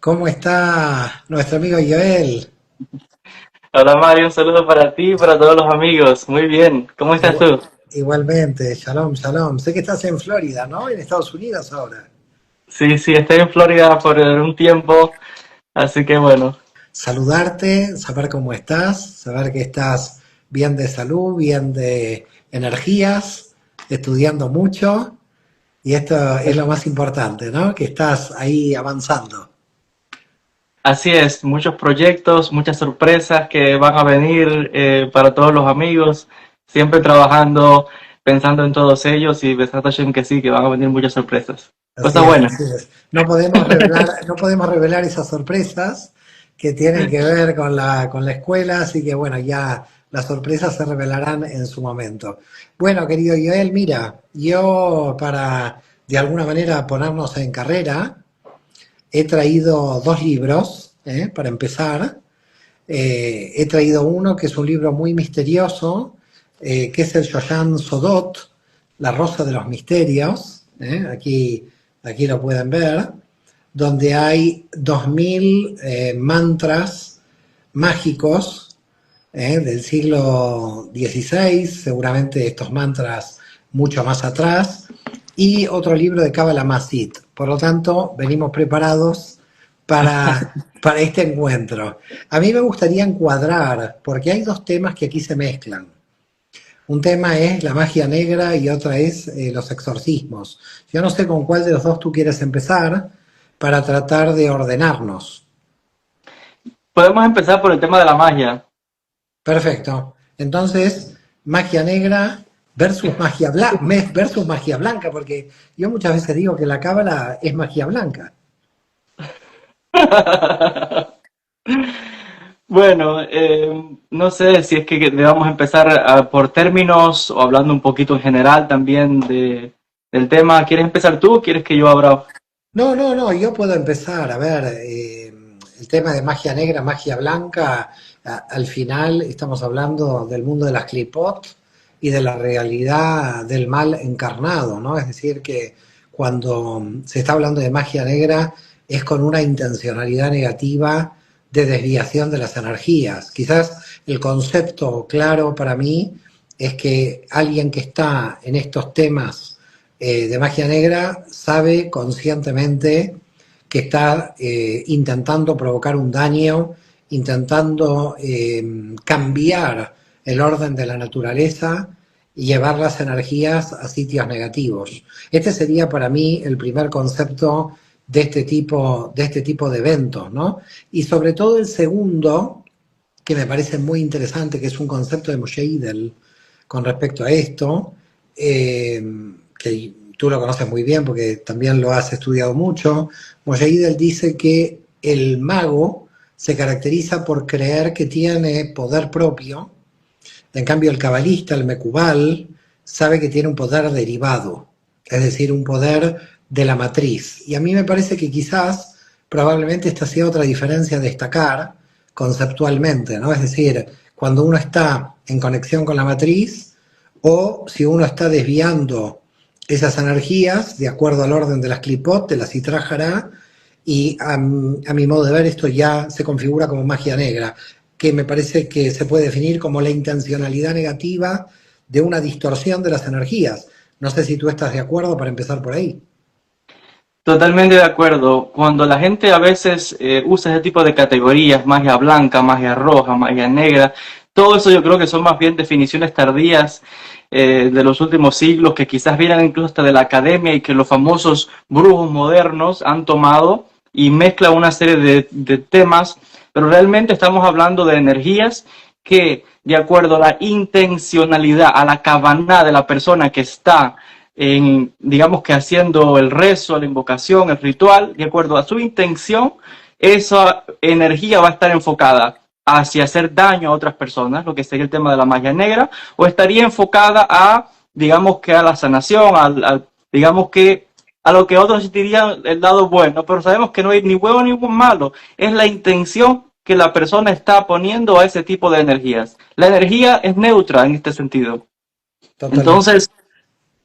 ¿Cómo está nuestro amigo Joel? Hola Mario, un saludo para ti y para todos los amigos. Muy bien, ¿cómo estás Igu- tú? Igualmente, shalom, shalom. Sé que estás en Florida, ¿no? En Estados Unidos ahora. Sí, sí, estoy en Florida por un tiempo, así que bueno. Saludarte, saber cómo estás, saber que estás bien de salud, bien de energías, estudiando mucho. Y esto es lo más importante, ¿no? Que estás ahí avanzando. Así es, muchos proyectos, muchas sorpresas que van a venir para todos los amigos, siempre trabajando, pensando en todos ellos y besando que sí, que van a venir muchas sorpresas. Así Cosas es, buenas. así es. No podemos revelar esas sorpresas que tienen que ver con la escuela, así que bueno, ya las sorpresas se revelarán en su momento. Bueno, querido Joel, mira, yo para de alguna manera ponernos en carrera, he traído dos libros, para empezar. He traído uno que es un libro muy misterioso, que es el Shoshana Sodot, La Rosa de los Misterios. Aquí lo pueden ver, donde hay 2000 mantras mágicos, del siglo XVI, seguramente estos mantras mucho más atrás, y otro libro de Kabbalah Masid. Por lo tanto, venimos preparados para este encuentro. A mí me gustaría encuadrar, porque hay dos temas que aquí se mezclan. Un tema es la magia negra y otra es los exorcismos. Yo no sé con cuál de los dos tú quieres empezar para tratar de ordenarnos. Podemos empezar por el tema de la magia. Perfecto. Entonces, magia negra versus magia blanca, porque yo muchas veces digo que la cábala es magia blanca. Bueno, no sé si es que debamos empezar por términos o hablando un poquito en general también del tema. ¿Quieres empezar tú o quieres que yo abra? No, no, no, yo puedo empezar. A ver, el tema de magia negra, magia blanca, al final estamos hablando del mundo de las clipot y de la realidad del mal encarnado, ¿no? Es decir, que cuando se está hablando de magia negra es con una intencionalidad negativa de desviación de las energías. Quizás el concepto claro para mí es que alguien que está en estos temas de magia negra sabe conscientemente que está intentando provocar un daño, intentando cambiar el orden de la naturaleza y llevar las energías a sitios negativos. Este sería para mí el primer concepto de este tipo de eventos, ¿no? Y sobre todo el segundo, que me parece muy interesante, que es un concepto de Moshe Idel con respecto a esto, eh, que tú lo conoces muy bien porque también lo has estudiado mucho. Moshe Idel dice que el mago se caracteriza por creer que tiene poder propio, en cambio el cabalista, el mecubal, sabe que tiene un poder derivado, es decir, un poder de la matriz. Y a mí me parece que quizás, probablemente esta sea otra diferencia a destacar conceptualmente, ¿no? Es decir, cuando uno está en conexión con la matriz o si uno está desviando esas energías de acuerdo al orden de las clipot, de la citra jará, y a mi modo de ver esto ya se configura como magia negra, que me parece que se puede definir como la intencionalidad negativa de una distorsión de las energías. No sé si tú estás de acuerdo para empezar por ahí. Totalmente de acuerdo. Cuando la gente a veces usa ese tipo de categorías, magia blanca, magia roja, magia negra, todo eso yo creo que son más bien definiciones tardías de los últimos siglos, que quizás vienen incluso hasta de la academia y que los famosos brujos modernos han tomado y mezclan una serie de temas, pero realmente estamos hablando de energías que, de acuerdo a la intencionalidad, a la cabana de la persona que está digamos que haciendo el rezo, la invocación, el ritual, de acuerdo a su intención, esa energía va a estar enfocada hacia hacer daño a otras personas, lo que sería el tema de la magia negra, o estaría enfocada a, digamos que a la sanación, digamos que a lo que otros dirían el lado bueno, pero sabemos que no hay ni bueno ni malo, es la intención que la persona está poniendo a ese tipo de energías. La energía es neutra en este sentido. Totalmente. Entonces,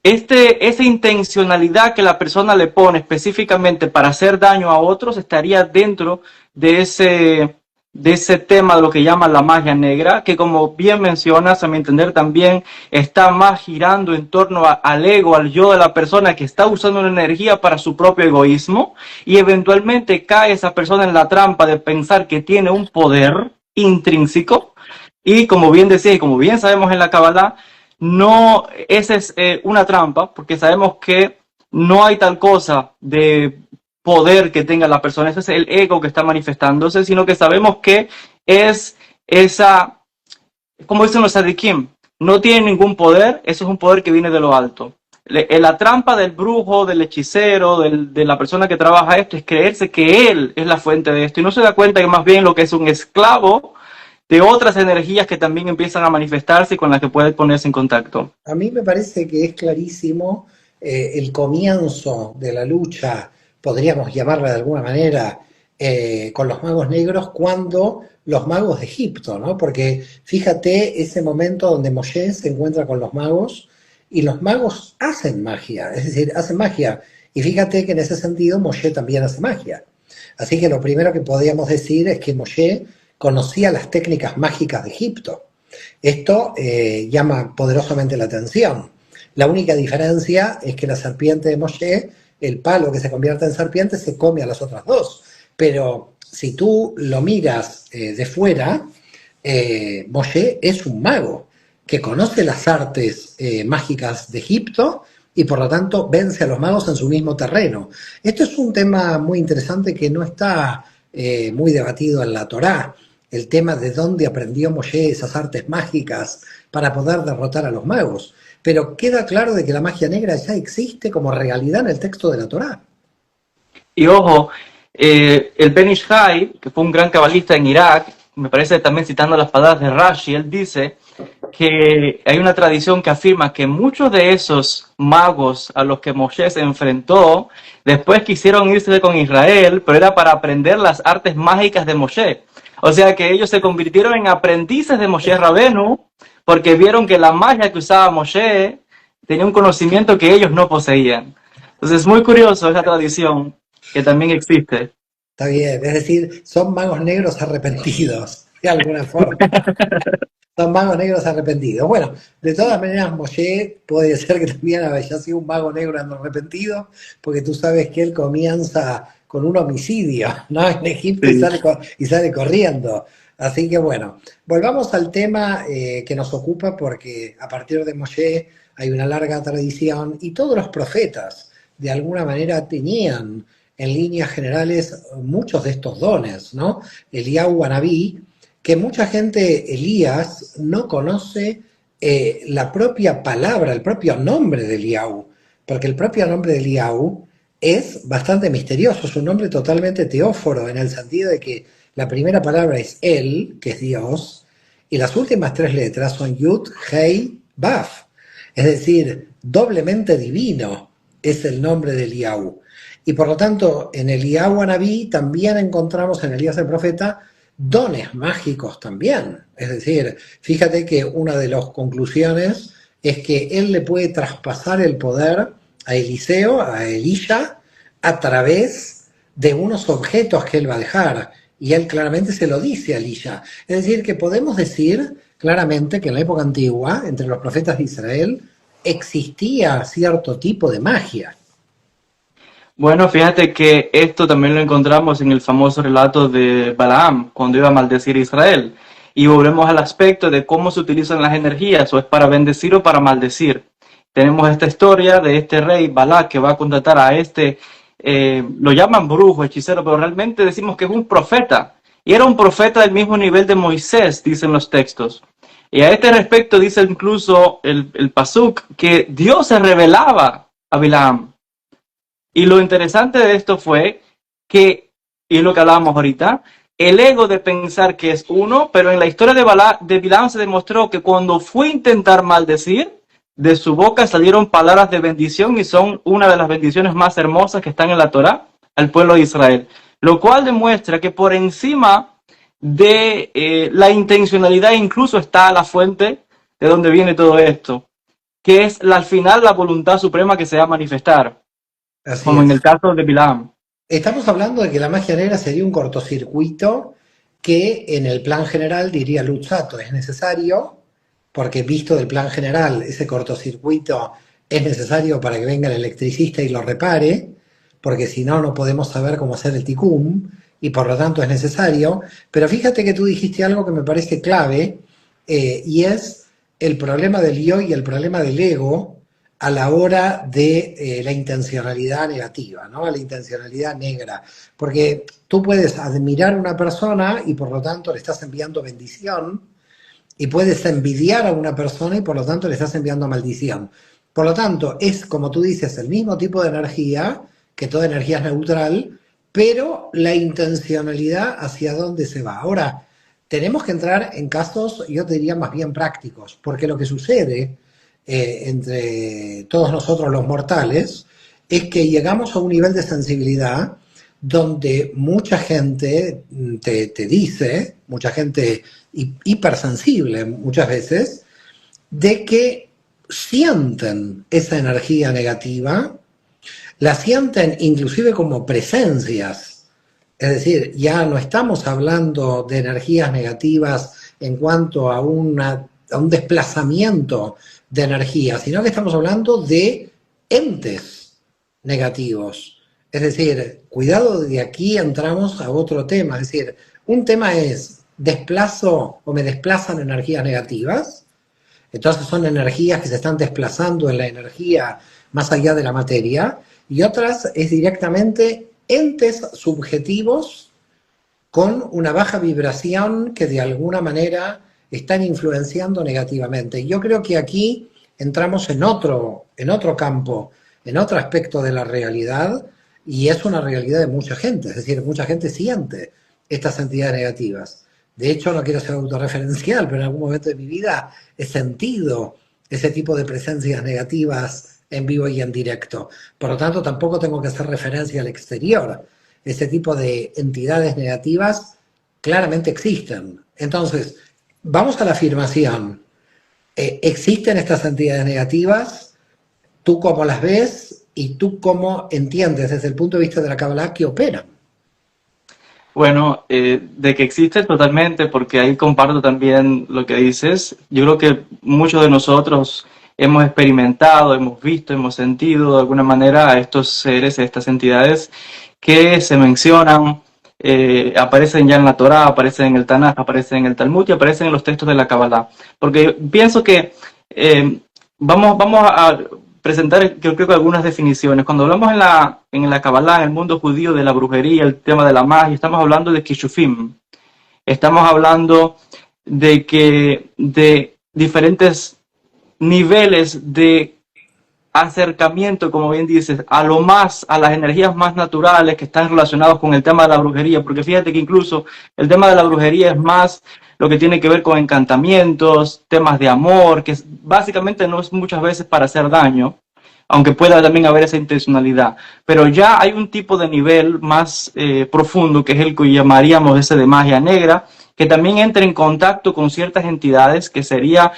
esa intencionalidad que la persona le pone específicamente para hacer daño a otros estaría dentro de ese tema de lo que llaman la magia negra, que como bien mencionas, a mi entender también está más girando en torno al ego, al yo de la persona que está usando una energía para su propio egoísmo y eventualmente cae esa persona en la trampa de pensar que tiene un poder intrínseco y como bien decía y como bien sabemos en la Kabbalah, no, esa es una trampa, porque sabemos que no hay tal cosa de poder que tenga la persona, ese es el ego que está manifestándose, sino que sabemos que es esa, como dicen los sadikim, no tiene ningún poder, eso es un poder que viene de lo alto. La trampa del brujo, del hechicero, de la persona que trabaja esto, es creerse que él es la fuente de esto y no se da cuenta que más bien lo que es un esclavo de otras energías que también empiezan a manifestarse y con las que puede ponerse en contacto. A mí me parece que es clarísimo el comienzo de la lucha, podríamos llamarla de alguna manera, con los magos negros cuando los magos de Egipto, ¿no? Porque fíjate ese momento donde Moshe se encuentra con los magos y los magos hacen magia, es decir, hacen magia. Y fíjate que en ese sentido Moshe también hace magia. Así que lo primero que podríamos decir es que Moshe conocía las técnicas mágicas de Egipto. Esto llama poderosamente la atención. La única diferencia es que la serpiente de Moshe, el palo que se convierte en serpiente, se come a las otras dos. Pero si tú lo miras de fuera, Moshe es un mago que conoce las artes mágicas de Egipto y por lo tanto vence a los magos en su mismo terreno. Esto es un tema muy interesante que no está muy debatido en la Torá, el tema de dónde aprendió Moshe esas artes mágicas para poder derrotar a los magos. Pero queda claro de que la magia negra ya existe como realidad en el texto de la Torá. Y ojo, el Ben Ish Chai, que fue un gran cabalista en Irak, me parece también citando las palabras de Rashi, él dice que hay una tradición que afirma que muchos de esos magos a los que Moshe se enfrentó, después quisieron irse con Israel, pero era para aprender las artes mágicas de Moshe. O sea que ellos se convirtieron en aprendices de Moshe Rabenu, porque vieron que la magia que usaba Moshe tenía un conocimiento que ellos no poseían. Entonces es muy curioso esa tradición que también existe. Está bien, es decir, son magos negros arrepentidos, de alguna forma. Son magos negros arrepentidos. Bueno, de todas maneras, Moshe puede ser que también haya sido un mago negro arrepentido, porque tú sabes que él comienza con un homicidio, ¿no? En Egipto y Sí. y sale corriendo. Así que bueno, volvamos al tema que nos ocupa, porque a partir de Moshe hay una larga tradición y todos los profetas, de alguna manera, tenían en líneas generales muchos de estos dones, ¿no? Eliyahu Anabí, que mucha gente, Elías, no conoce la propia palabra, el propio nombre de Eliyahu, porque el propio nombre de Eliyahu es bastante misterioso, es un nombre totalmente teóforo, en el sentido de que la primera palabra es él, que es Dios, y las últimas tres letras son Yud, Hei, Baf, es decir, doblemente divino es el nombre de Eliyahu. Y por lo tanto, en Eliyahu Anabí también encontramos en Elías el profeta dones mágicos también. Es decir, fíjate que una de las conclusiones es que él le puede traspasar el poder a Eliseo, a Elisha, a través de unos objetos que él va a dejar. Y él claramente se lo dice a Elisha. Es decir, que podemos decir claramente que en la época antigua, entre los profetas de Israel, existía cierto tipo de magia. Bueno, fíjate que esto también lo encontramos en el famoso relato de Balaam, cuando iba a maldecir a Israel. Y volvemos al aspecto de cómo se utilizan las energías, o es para bendecir o para maldecir. Tenemos esta historia de este rey Balak que va a contratar a este, lo llaman brujo, hechicero, pero realmente decimos que es un profeta. Y era un profeta del mismo nivel de Moisés, dicen los textos. Y a este respecto dice incluso el Pasuk que Dios se revelaba a Balaam. Y lo interesante de esto fue que, y es lo que hablábamos ahorita, el ego de pensar que es uno, pero en la historia de Bilam se demostró que cuando fue a intentar maldecir, de su boca salieron palabras de bendición y son una de las bendiciones más hermosas que están en la Torá al pueblo de Israel. Lo cual demuestra que por encima de la intencionalidad incluso está la fuente de donde viene todo esto. que es al final la voluntad suprema que se va a manifestar, Así como en el es. caso de Bilam. Estamos hablando de que la magia negra sería un cortocircuito que en el plan general, diría Luzzatto, es necesario, porque visto del plan general, ese cortocircuito es necesario para que venga el electricista y lo repare, porque si no, no podemos saber cómo hacer el ticum, y por lo tanto es necesario. Pero fíjate que tú dijiste algo que me parece clave, y es el problema del yo y el problema del ego a la hora de la intencionalidad negativa, ¿no? A la intencionalidad negra. Porque tú puedes admirar a una persona y por lo tanto le estás enviando bendición, y puedes envidiar a una persona y por lo tanto le estás enviando maldición. Por lo tanto, es como tú dices, el mismo tipo de energía, que toda energía es neutral, pero la intencionalidad hacia dónde se va. Ahora, tenemos que entrar en casos, yo te diría más bien prácticos, porque lo que sucede entre todos nosotros los mortales es que llegamos a un nivel de sensibilidad donde mucha gente te dice, mucha gente hipersensible muchas veces, de que sienten esa energía negativa, la sienten inclusive como presencias. Es decir, ya no estamos hablando de energías negativas en cuanto a un desplazamiento de energía, sino que estamos hablando de entes negativos. Es decir, cuidado, de aquí entramos a otro tema. Es decir, un tema es desplazo o me desplazan energías negativas, entonces son energías que se están desplazando en la energía más allá de la materia, y otras es directamente entes subjetivos con una baja vibración que de alguna manera están influenciando negativamente. Yo creo que aquí entramos en otro campo, en otro aspecto de la realidad, y es una realidad de mucha gente, es decir, mucha gente siente estas entidades negativas. De hecho, no quiero ser autorreferencial, pero en algún momento de mi vida he sentido ese tipo de presencias negativas en vivo y en directo. Por lo tanto, tampoco tengo que hacer referencia al exterior. Ese tipo de entidades negativas claramente existen. Entonces, vamos a la afirmación. ¿Existen estas entidades negativas? ¿Tú cómo las ves? ¿Y tú cómo entiendes desde el punto de vista de la Kabbalah que operan? Bueno, de que existe totalmente, porque ahí comparto también lo que dices. Yo creo que muchos de nosotros hemos experimentado, hemos visto, hemos sentido de alguna manera a estos seres, a estas entidades que se mencionan, aparecen ya en la Torá, aparecen en el Tanaj, aparecen en el Talmud y aparecen en los textos de la Kabbalah. Porque pienso que vamos a presentar, yo creo que algunas definiciones. Cuando hablamos en la Kabbalah, en el mundo judío, de la brujería, el tema de la magia, estamos hablando de Kishufim. Estamos hablando de diferentes niveles de acercamiento, como bien dices, a lo más, a las energías más naturales que están relacionados con el tema de la brujería, porque fíjate que incluso el tema de la brujería es más lo que tiene que ver con encantamientos, temas de amor, que básicamente no es muchas veces para hacer daño, aunque pueda también haber esa intencionalidad. Pero ya hay un tipo de nivel más profundo, que es el que llamaríamos ese de magia negra, que también entra en contacto con ciertas entidades, que sería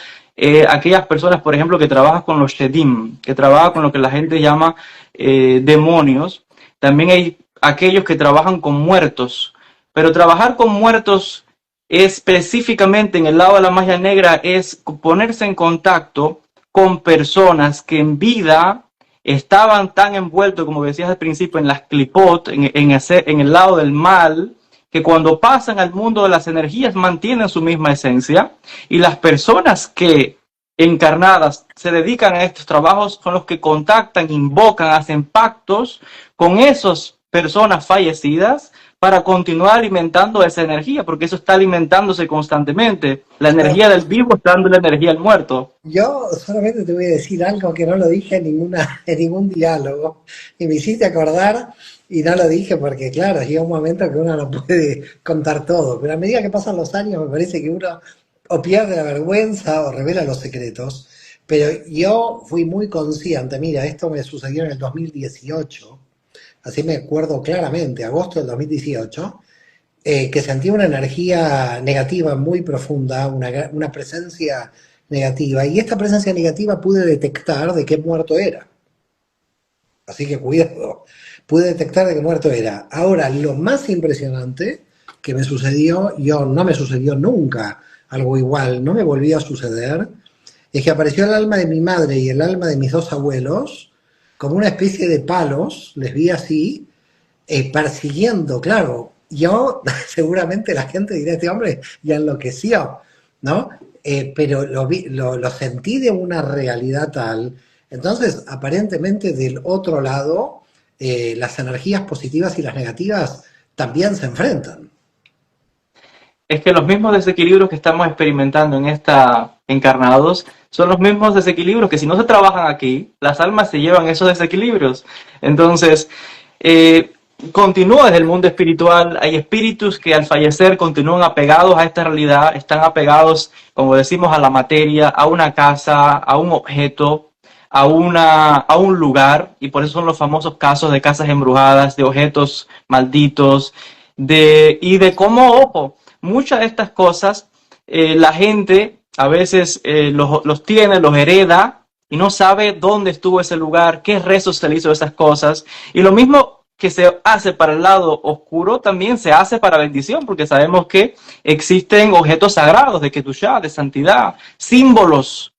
aquellas personas, por ejemplo, que trabajan con los shedim, que trabajan con lo que la gente llama demonios. También hay aquellos que trabajan con muertos, pero trabajar con muertos específicamente en el lado de la magia negra es ponerse en contacto con personas que en vida estaban tan envueltos, como decías al principio, en las clipot, en el lado del mal, que cuando pasan al mundo de las energías mantienen su misma esencia, y las personas que encarnadas se dedican a estos trabajos son los que contactan, invocan, hacen pactos con esas personas fallecidas para continuar alimentando esa energía, porque eso está alimentándose constantemente. La energía del vivo está dando la energía al muerto. Yo solamente te voy a decir algo que no lo dije en ningún diálogo, y me hiciste acordar y no lo dije porque, claro, llega un momento que uno no puede contar todo, pero a medida que pasan los años me parece que uno o pierde la vergüenza o revela los secretos. Pero yo fui muy consciente, mira, esto me sucedió en el 2018, así me acuerdo claramente, agosto del 2018, que sentía una energía negativa muy profunda, una presencia negativa. Y esta presencia negativa pude detectar de qué muerto era. Así que cuidado, pude detectar de qué muerto era. Ahora, lo más impresionante que me sucedió, no me sucedió nunca algo igual, no me volvió a suceder, es que apareció el alma de mi madre y el alma de mis dos abuelos como una especie de palos, les vi así, persiguiendo, claro. Yo, seguramente la gente dirá, este hombre ya enloqueció, ¿no? Pero lo sentí de una realidad tal. Entonces, aparentemente del otro lado, las energías positivas y las negativas también se enfrentan. Es que los mismos desequilibrios que estamos experimentando en esta encarnados son los mismos desequilibrios que si no se trabajan aquí, las almas se llevan esos desequilibrios. Entonces, continúa desde el mundo espiritual, hay espíritus que al fallecer continúan apegados a esta realidad, están apegados, como decimos, a la materia, a una casa, a un objeto, a un lugar, y por eso son los famosos casos de casas embrujadas, de objetos malditos, y de cómo, ojo, muchas de estas cosas la gente a veces los tiene, los hereda y no sabe dónde estuvo ese lugar, qué rezos se le hizo a esas cosas. Y lo mismo que se hace para el lado oscuro, también se hace para bendición, porque sabemos que existen objetos sagrados de Ketushá, de santidad, símbolos.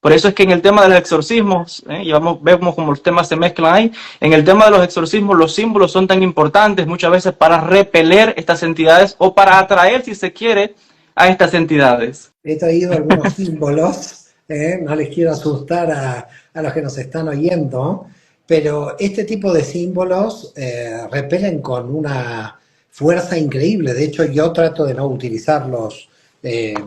Por eso es que en el tema de los exorcismos, vemos como los temas se mezclan ahí, en el tema de los exorcismos los símbolos son tan importantes muchas veces para repeler estas entidades o para atraer, si se quiere, a estas entidades. He traído algunos símbolos, no les quiero asustar a los que nos están oyendo, pero este tipo de símbolos repelen con una fuerza increíble. De hecho, yo trato de no utilizarlos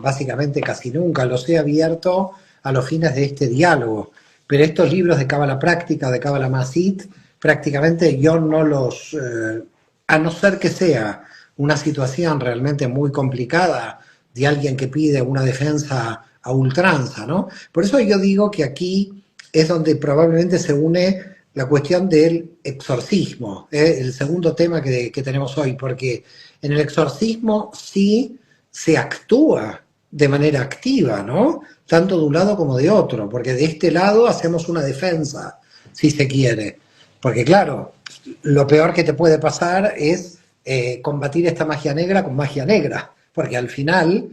básicamente casi nunca. Los he abierto a los fines de este diálogo. Pero estos libros de Cábala Práctica, de Cábala Masit, prácticamente yo no los, a no ser que sea una situación realmente muy complicada de alguien que pide una defensa a ultranza, ¿no? Por eso yo digo que aquí es donde probablemente se une la cuestión del exorcismo, el segundo tema que tenemos hoy, porque en el exorcismo sí se actúa de manera activa, ¿no? Tanto de un lado como de otro, porque de este lado hacemos una defensa, si se quiere. Porque claro, lo peor que te puede pasar es combatir esta magia negra con magia negra, porque al final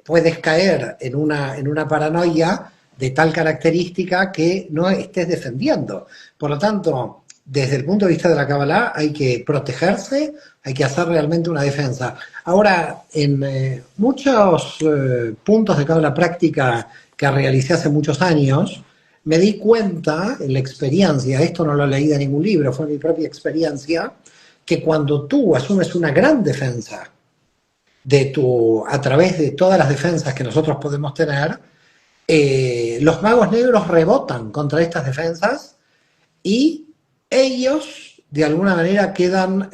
puedes caer en una paranoia de tal característica que no estés defendiendo. Por lo tanto, desde el punto de vista de la Kabbalah hay que protegerse, hay que hacer realmente una defensa. Ahora, en muchos puntos de Kabbalah práctica que realicé hace muchos años, me di cuenta en la experiencia, esto no lo leí de ningún libro, fue mi propia experiencia, que cuando tú asumes una gran defensa a través de todas las defensas que nosotros podemos tener, los magos negros rebotan contra estas defensas y ellos de alguna manera quedan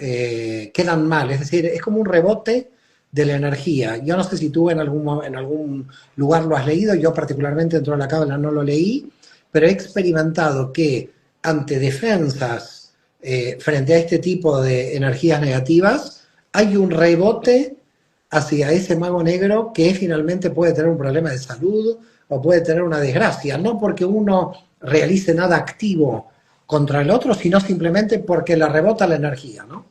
mal, es decir, es como un rebote de la energía. Yo no sé si tú en algún lugar lo has leído, yo particularmente dentro de la Cábala no lo leí, pero he experimentado que ante defensas frente a este tipo de energías negativas, hay un rebote hacia ese mago negro que finalmente puede tener un problema de salud o puede tener una desgracia, no porque uno realice nada activo contra el otro, sino simplemente porque le rebota la energía, ¿no?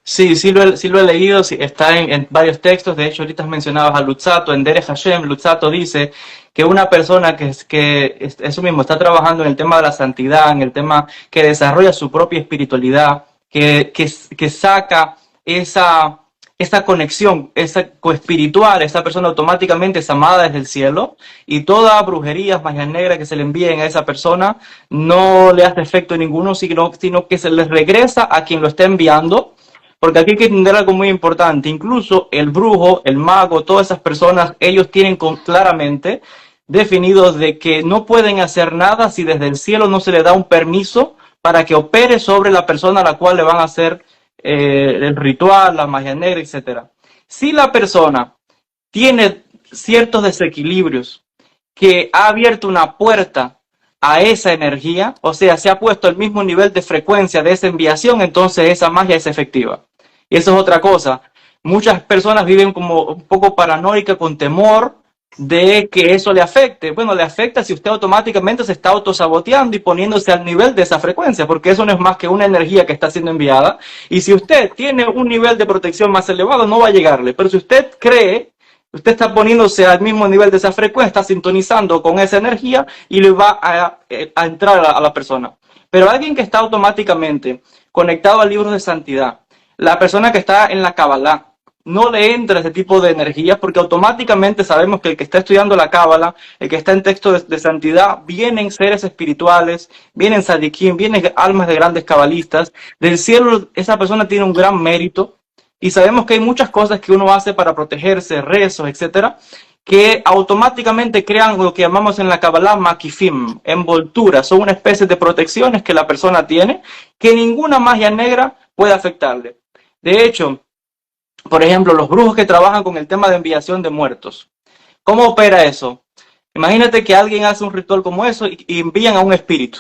Sí, sí lo he leído, sí, está en varios textos. De hecho, ahorita mencionabas a Lutzato, en Derech Hashem. Lutzato dice que una persona que eso mismo está trabajando en el tema de la santidad, en el tema que desarrolla su propia espiritualidad, que saca esa conexión, esa coespiritual, esa persona automáticamente es amada desde el cielo, y toda brujería, magia negra que se le envíen a esa persona no le hace efecto ninguno, sino que se les regresa a quien lo está enviando. Porque aquí hay que entender algo muy importante. Incluso el brujo, el mago, todas esas personas, ellos tienen claramente definidos de que no pueden hacer nada si desde el cielo no se le da un permiso para que opere sobre la persona a la cual le van a hacer el ritual, la magia negra, etc. Si la persona tiene ciertos desequilibrios que ha abierto una puerta a esa energía, o sea, se ha puesto el mismo nivel de frecuencia de esa enviación, entonces esa magia es efectiva. Y eso es otra cosa. Muchas personas viven como un poco paranoicas, con temor, de que eso le afecte. Bueno, le afecta si usted automáticamente se está autosaboteando y poniéndose al nivel de esa frecuencia, porque eso no es más que una energía que está siendo enviada. Y si usted tiene un nivel de protección más elevado, no va a llegarle. Pero si usted cree, usted está poniéndose al mismo nivel de esa frecuencia, está sintonizando con esa energía y le va a entrar a la persona. Pero alguien que está automáticamente conectado a libros de santidad, la persona que está en la Kabbalah, no le entra ese tipo de energías porque automáticamente sabemos que el que está estudiando la Cábala, el que está en texto de santidad, vienen seres espirituales, vienen sadiquín, vienen almas de grandes cabalistas. Del cielo esa persona tiene un gran mérito y sabemos que hay muchas cosas que uno hace para protegerse, rezos, etcétera, que automáticamente crean lo que llamamos en la Kabbalah makifim, envolturas, son una especie de protecciones que la persona tiene que ninguna magia negra puede afectarle. De hecho, por ejemplo, los brujos que trabajan con el tema de enviación de muertos. ¿Cómo opera eso? Imagínate que alguien hace un ritual como eso y envían a un espíritu.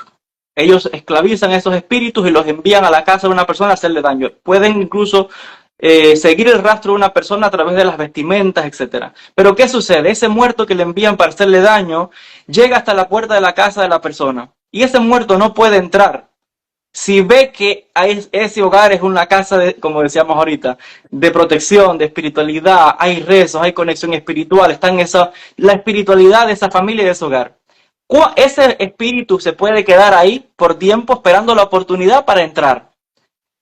Ellos esclavizan a esos espíritus y los envían a la casa de una persona a hacerle daño. Pueden incluso seguir el rastro de una persona a través de las vestimentas, etc. Pero ¿qué sucede? Ese muerto que le envían para hacerle daño llega hasta la puerta de la casa de la persona. Y ese muerto no puede entrar. Si ve que ese hogar es una casa, como decíamos ahorita, de protección, de espiritualidad, hay rezos, hay conexión espiritual, está en la espiritualidad de esa familia y de ese hogar. Ese espíritu se puede quedar ahí por tiempo esperando la oportunidad para entrar.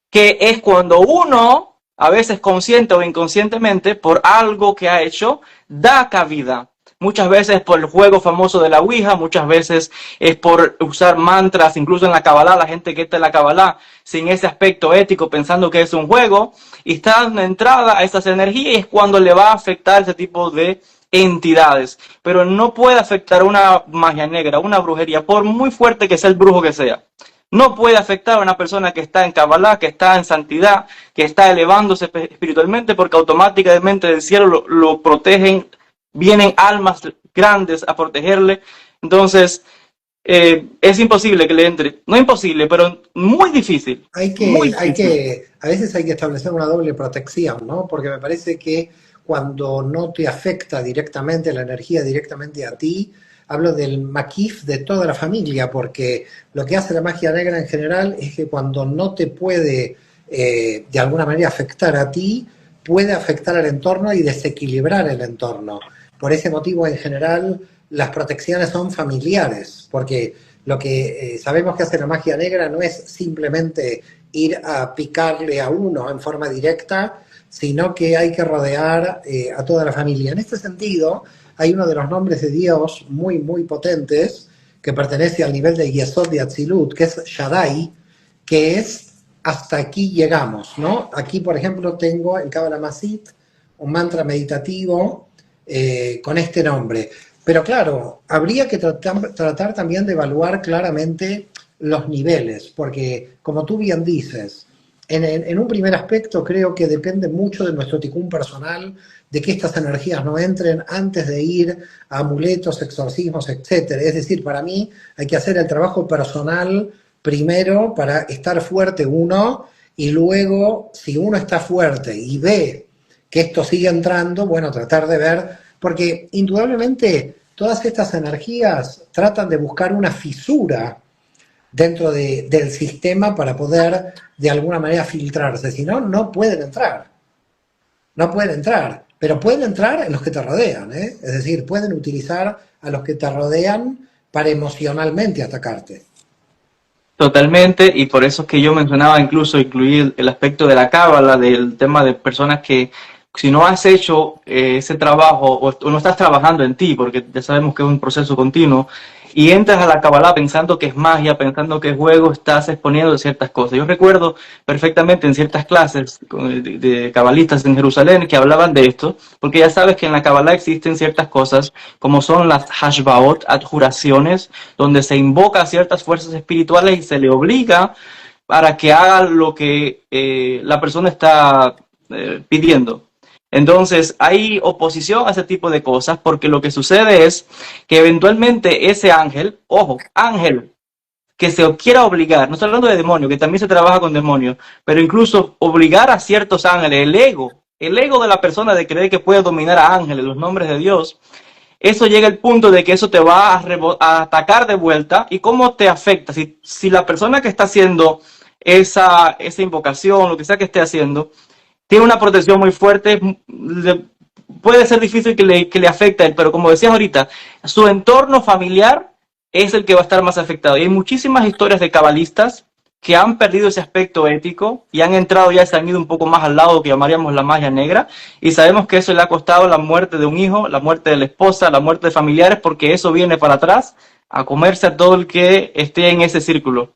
Que es cuando uno, a veces consciente o inconscientemente, por algo que ha hecho, da cabida. Muchas veces por el juego famoso de la Ouija, muchas veces es por usar mantras, incluso en la Kabbalah, la gente que está en la Kabbalah sin ese aspecto ético, pensando que es un juego, y está dando entrada a esas energías y es cuando le va a afectar ese tipo de entidades. Pero no puede afectar una magia negra, una brujería, por muy fuerte que sea el brujo que sea. No puede afectar a una persona que está en Kabbalah, que está en santidad, que está elevándose espiritualmente, porque automáticamente del cielo lo protegen. Vienen almas grandes a protegerle. Entonces, es imposible que le entre. No imposible, pero muy difícil. A veces hay que establecer una doble protección, ¿no? Porque me parece que cuando no te afecta directamente la energía directamente a ti, hablo del makif de toda la familia, porque lo que hace la magia negra en general es que cuando no te puede de alguna manera afectar a ti, puede afectar al entorno y desequilibrar el entorno. Por ese motivo, en general, las protecciones son familiares, porque lo que sabemos que hace la magia negra no es simplemente ir a picarle a uno en forma directa, sino que hay que rodear a toda la familia. En este sentido, hay uno de los nombres de Dios muy, muy potentes, que pertenece al nivel de Yesod de Atzilut, que es Shaddai, que es hasta aquí llegamos, ¿no? Aquí, por ejemplo, tengo en Kabbalah Masit un mantra meditativo con este nombre. Pero claro, habría que tratar también de evaluar claramente los niveles, porque como tú bien dices, en un primer aspecto creo que depende mucho de nuestro ticún personal, de que estas energías no entren antes de ir a amuletos, exorcismos, etc. Es decir, para mí hay que hacer el trabajo personal primero para estar fuerte uno, y luego, si uno está fuerte y ve que esto sigue entrando, bueno, tratar de ver, porque indudablemente todas estas energías tratan de buscar una fisura dentro del sistema para poder de alguna manera filtrarse, si no, no pueden entrar. No pueden entrar, pero pueden entrar en los que te rodean, ¿eh? Es decir, pueden utilizar a los que te rodean para emocionalmente atacarte. Totalmente, y por eso es que yo mencionaba incluso incluir el aspecto de la cábala, del tema de personas que si no has hecho ese trabajo o no estás trabajando en ti, porque ya sabemos que es un proceso continuo, y entras a la cábala pensando que es magia, pensando que es juego, estás exponiendo ciertas cosas. Yo recuerdo perfectamente en ciertas clases de cabalistas en Jerusalén que hablaban de esto, porque ya sabes que en la cábala existen ciertas cosas como son las hashbaot, adjuraciones, donde se invoca a ciertas fuerzas espirituales y se le obliga para que haga lo que la persona está pidiendo. Entonces hay oposición a ese tipo de cosas porque lo que sucede es que eventualmente ese ángel, ojo, ángel, que se quiera obligar, no estoy hablando de demonio, que también se trabaja con demonios, pero incluso obligar a ciertos ángeles, el ego de la persona de creer que puede dominar a ángeles, los nombres de Dios, eso llega al punto de que eso te va a atacar de vuelta. ¿Y cómo te afecta? Si la persona que está haciendo esa invocación, lo que sea que esté haciendo, tiene una protección muy fuerte, puede ser difícil que le afecte a él, pero como decías ahorita, su entorno familiar es el que va a estar más afectado. Y hay muchísimas historias de cabalistas que han perdido ese aspecto ético y han entrado ya, se han ido un poco más al lado que llamaríamos la magia negra, y sabemos que eso le ha costado la muerte de un hijo, la muerte de la esposa, la muerte de familiares, porque eso viene para atrás a comerse a todo el que esté en ese círculo.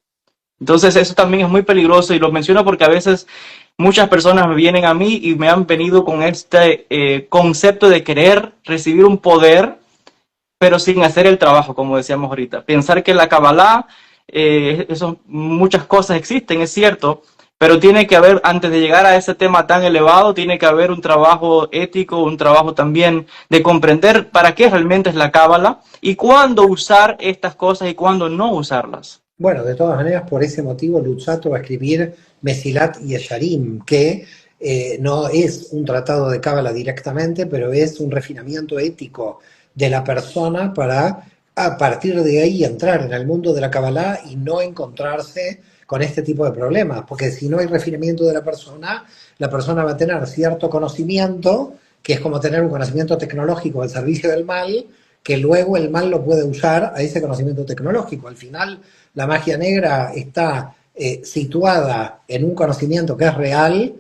Entonces eso también es muy peligroso, y lo menciono porque a veces muchas personas me vienen a mí y me han venido con este concepto de querer recibir un poder, pero sin hacer el trabajo, como decíamos ahorita. Pensar que la Kabbalah, muchas cosas existen, es cierto, pero tiene que haber, antes de llegar a ese tema tan elevado, tiene que haber un trabajo ético, un trabajo también de comprender para qué realmente es la Kabbalah y cuándo usar estas cosas y cuándo no usarlas. Bueno, de todas maneras, por ese motivo, Luzzatto va a escribir Mesilat Yesharim, que no es un tratado de Cábala directamente, pero es un refinamiento ético de la persona para, a partir de ahí, entrar en el mundo de la Cábala y no encontrarse con este tipo de problemas. Porque si no hay refinamiento de la persona va a tener cierto conocimiento, que es como tener un conocimiento tecnológico al servicio del mal, que luego el mal lo puede usar a ese conocimiento tecnológico. Al final, la magia negra está situada en un conocimiento que es real,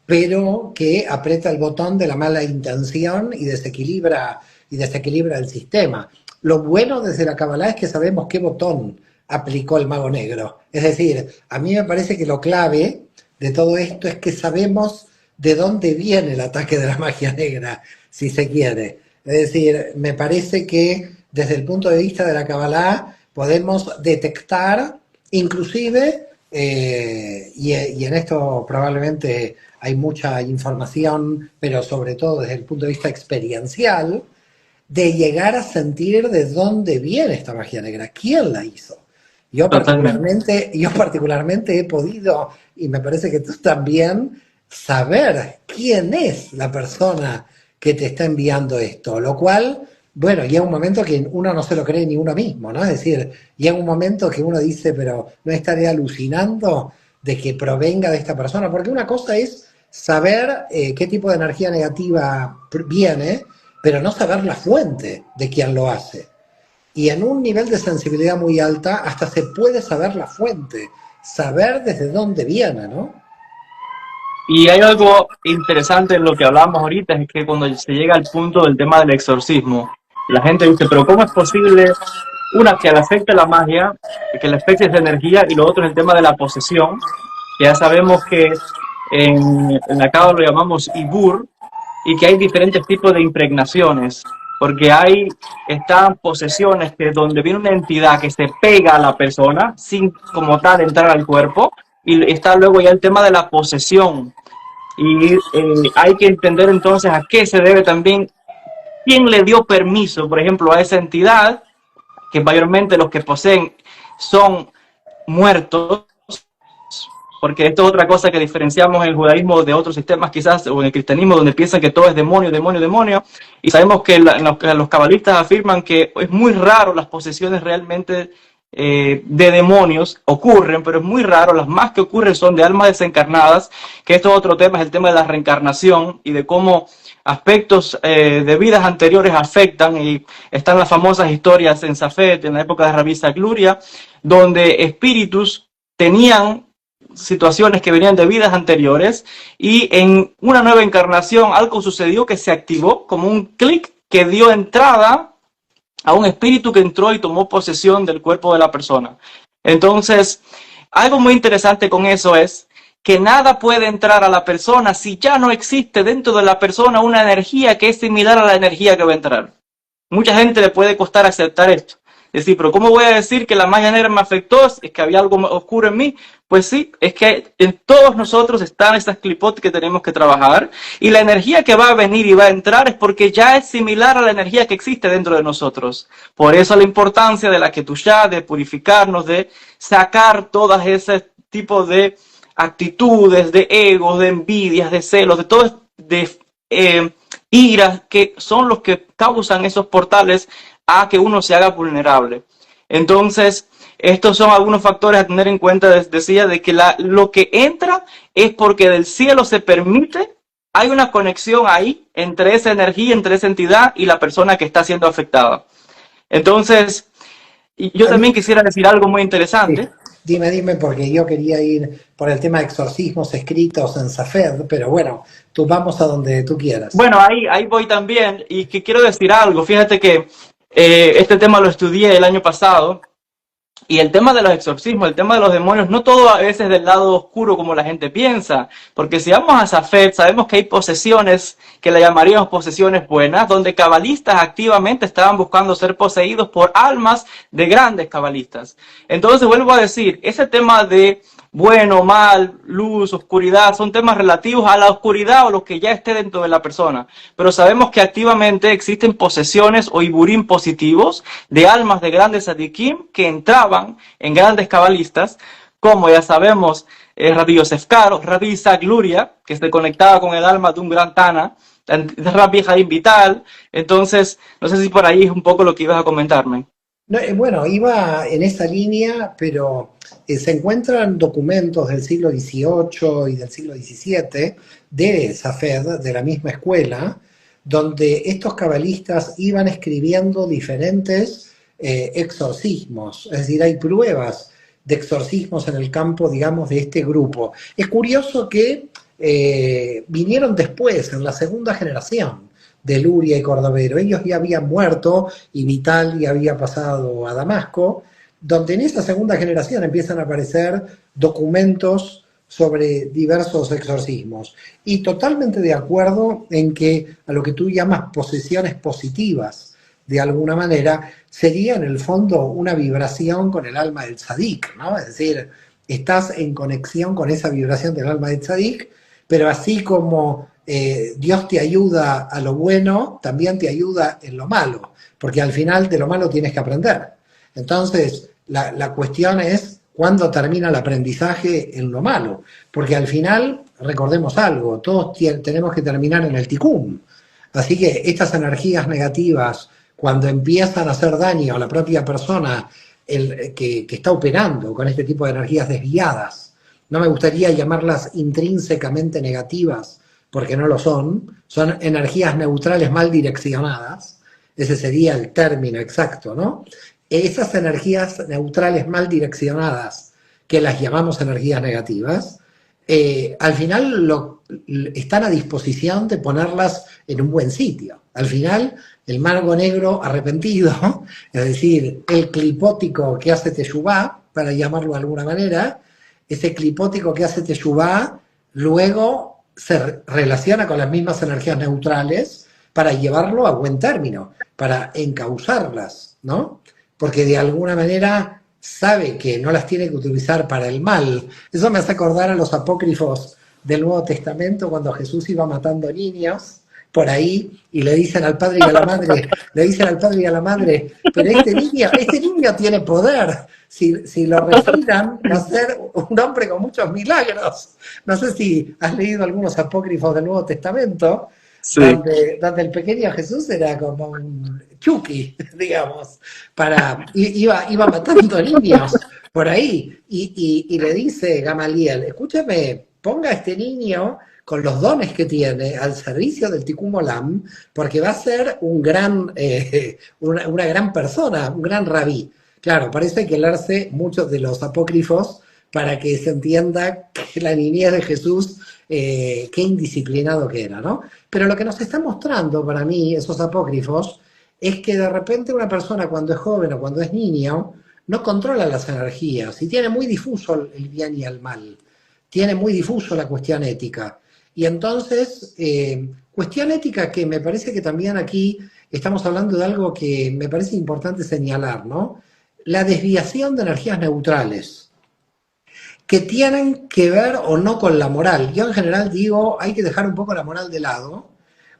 pero que aprieta el botón de la mala intención y desequilibra el sistema. Lo bueno desde la Kabbalah es que sabemos qué botón aplicó el mago negro. Es decir, a mí me parece que lo clave de todo esto es que sabemos de dónde viene el ataque de la magia negra, si se quiere. Es decir, me parece que desde el punto de vista de la Kabbalah podemos detectar, inclusive, y en esto probablemente hay mucha información, pero sobre todo desde el punto de vista experiencial, de llegar a sentir de dónde viene esta magia negra, quién la hizo. Totalmente. Yo particularmente he podido, y me parece que tú también, saber quién es la persona que te está enviando esto, lo cual, bueno, llega un momento que uno no se lo cree ni uno mismo, ¿no? Es decir, llega un momento que uno dice, pero no estaré alucinando de que provenga de esta persona, porque una cosa es saber qué tipo de energía negativa viene, pero no saber la fuente de quién lo hace. Y en un nivel de sensibilidad muy alta, hasta se puede saber la fuente, saber desde dónde viene, ¿no? Y hay algo interesante en lo que hablamos ahorita, es que cuando se llega al punto del tema del exorcismo, la gente dice, pero ¿cómo es posible, una, que le afecte la magia, que le afecte esa energía, y lo otro es el tema de la posesión, que ya sabemos que en la cábala lo llamamos ibur, y que hay diferentes tipos de impregnaciones, porque están posesiones que donde viene una entidad que se pega a la persona sin como tal entrar al cuerpo, y está luego ya el tema de la posesión, y hay que entender entonces a qué se debe también, quién le dio permiso, por ejemplo, a esa entidad, que mayormente los que poseen son muertos, porque esto es otra cosa que diferenciamos en el judaísmo de otros sistemas quizás, o en el cristianismo, donde piensan que todo es demonio, demonio, demonio, y sabemos que los cabalistas afirman que es muy raro las posesiones realmente de demonios ocurren, pero es muy raro, las más que ocurren son de almas desencarnadas, que esto es otro tema, es el tema de la reencarnación y de cómo aspectos de vidas anteriores afectan, y están las famosas historias en Safed, en la época de Rabbi Luria, donde espíritus tenían situaciones que venían de vidas anteriores, y en una nueva encarnación algo sucedió que se activó como un clic que dio entrada a un espíritu que entró y tomó posesión del cuerpo de la persona. Entonces, algo muy interesante con eso es que nada puede entrar a la persona si ya no existe dentro de la persona una energía que es similar a la energía que va a entrar. Mucha gente le puede costar aceptar esto. Es decir, pero ¿cómo voy a decir que la magia negra me afectó? ¿Es que había algo oscuro en mí? Pues sí, es que en todos nosotros están esas clipotes que tenemos que trabajar, y la energía que va a venir y va a entrar es porque ya es similar a la energía que existe dentro de nosotros. Por eso la importancia de la ketushá, de purificarnos, de sacar todas ese tipo de actitudes, de egos, de envidias, de celos, de todo, de iras, que son los que causan esos portales a que uno se haga vulnerable. Entonces, estos son algunos factores a tener en cuenta. Decía de que lo que entra es porque del cielo se permite, hay una conexión ahí entre esa energía, entre esa entidad y la persona que está siendo afectada. Entonces, y yo A mí, también quisiera decir algo muy sí, interesante. dime, porque yo quería ir por el tema de exorcismos escritos en Safed, pero bueno, tú vamos a donde tú quieras. Bueno, ahí voy también y que quiero decir algo. Fíjate que este tema lo estudié el año pasado. Y el tema de los exorcismos, el tema de los demonios, no todo a veces del lado oscuro como la gente piensa, porque si vamos a Safed, sabemos que hay posesiones, que le llamaríamos posesiones buenas, donde cabalistas activamente estaban buscando ser poseídos por almas de grandes cabalistas. Entonces vuelvo a decir, ese tema de bueno, mal, luz, oscuridad, son temas relativos a la oscuridad o lo que ya esté dentro de la persona. Pero sabemos que activamente existen posesiones o iburim positivos de almas de grandes sadikim que entraban en grandes cabalistas, como ya sabemos, Rabbi Yosef Karo, Rabbi Isaac Luria, que se conectaba con el alma de un gran Tana, Rabbi Jaim Vital. Entonces, no sé si por ahí es un poco lo que ibas a comentarme. No, bueno, iba en esa línea, pero se encuentran documentos del siglo XVIII y del siglo XVII de Safed, de la misma escuela, donde estos cabalistas iban escribiendo diferentes exorcismos, es decir, hay pruebas de exorcismos en el campo, digamos, de este grupo. Es curioso que vinieron después, en la segunda generación de Luria y Cordovero. Ellos ya habían muerto y Vital ya había pasado a Damasco, donde en esa segunda generación empiezan a aparecer documentos sobre diversos exorcismos. Y totalmente de acuerdo en que a lo que tú llamas posesiones positivas, de alguna manera, sería en el fondo una vibración con el alma del tzadik, ¿no? Es decir, estás en conexión con esa vibración del alma del tzadik, pero así como Dios te ayuda a lo bueno, también te ayuda en lo malo, porque al final de lo malo tienes que aprender. Entonces, la cuestión es cuándo termina el aprendizaje en lo malo, porque al final, recordemos algo, todos tenemos que terminar en el tikkun. Así que estas energías negativas, cuando empiezan a hacer daño a la propia persona que está operando con este tipo de energías desviadas, no me gustaría llamarlas intrínsecamente negativas, porque no lo son energías neutrales mal direccionadas, ese sería el término exacto, ¿no? Esas energías neutrales mal direccionadas, que las llamamos energías negativas, al final están a disposición de ponerlas en un buen sitio. Al final, el mago negro arrepentido, es decir, el clipótico que hace teshuvá, para llamarlo de alguna manera, ese clipótico que hace teshuvá, luego se relaciona con las mismas energías neutrales para llevarlo a buen término, para encauzarlas, ¿no? Porque de alguna manera sabe que no las tiene que utilizar para el mal. Eso me hace acordar a los apócrifos del Nuevo Testamento cuando Jesús iba matando niños por ahí y le dicen al padre y a la madre, pero este niño tiene poder. Si lo refinan, va a ser un hombre con muchos milagros. No sé si has leído algunos apócrifos del Nuevo Testamento, Sí. donde el pequeño Jesús era como un Chucky, digamos, iba matando niños por ahí. Y le dice Gamaliel, escúchame, ponga a este niño con los dones que tiene al servicio del Tikkun Olam, porque va a ser una gran persona, un gran rabí. Claro, parece que leerse muchos de los apócrifos para que se entienda que la niñez de Jesús, qué indisciplinado que era, ¿no? Pero lo que nos está mostrando para mí esos apócrifos es que de repente una persona cuando es joven o cuando es niño no controla las energías y tiene muy difuso el bien y el mal, tiene muy difuso la cuestión ética. Y entonces, cuestión ética que me parece que también aquí estamos hablando de algo que me parece importante señalar, ¿no? La desviación de energías neutrales que tienen que ver o no con la moral. Yo en general digo, hay que dejar un poco la moral de lado,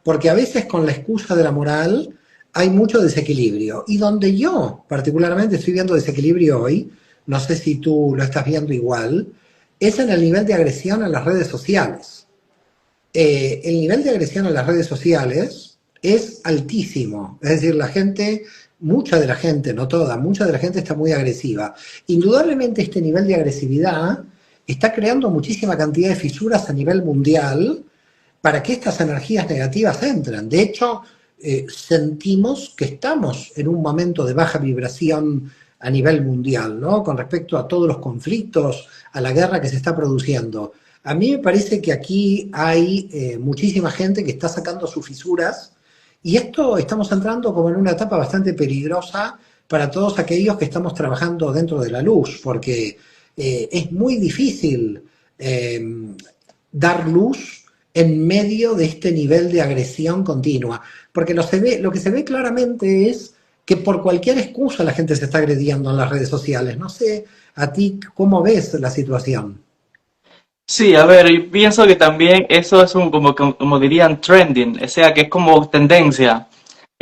porque a veces con la excusa de la moral hay mucho desequilibrio. Y donde yo particularmente estoy viendo desequilibrio hoy, no sé si tú lo estás viendo igual, es en el nivel de agresión en las redes sociales. el nivel de agresión en las redes sociales es altísimo. Es decir, la gente, mucha de la gente, no toda, mucha de la gente está muy agresiva. Indudablemente este nivel de agresividad está creando muchísima cantidad de fisuras a nivel mundial para que estas energías negativas entren. De hecho, sentimos que estamos en un momento de baja vibración a nivel mundial, ¿no? Con respecto a todos los conflictos, a la guerra que se está produciendo. A mí me parece que aquí hay muchísima gente que está sacando sus fisuras y esto estamos entrando como en una etapa bastante peligrosa para todos aquellos que estamos trabajando dentro de la luz, porque es muy difícil eh, dar luz en medio de este nivel de agresión continua, porque lo que se ve claramente es que por cualquier excusa la gente se está agrediendo en las redes sociales. No sé a ti cómo ves la situación. Sí, a ver, y pienso que también eso es un, como dirían, trending, o sea, que es como tendencia.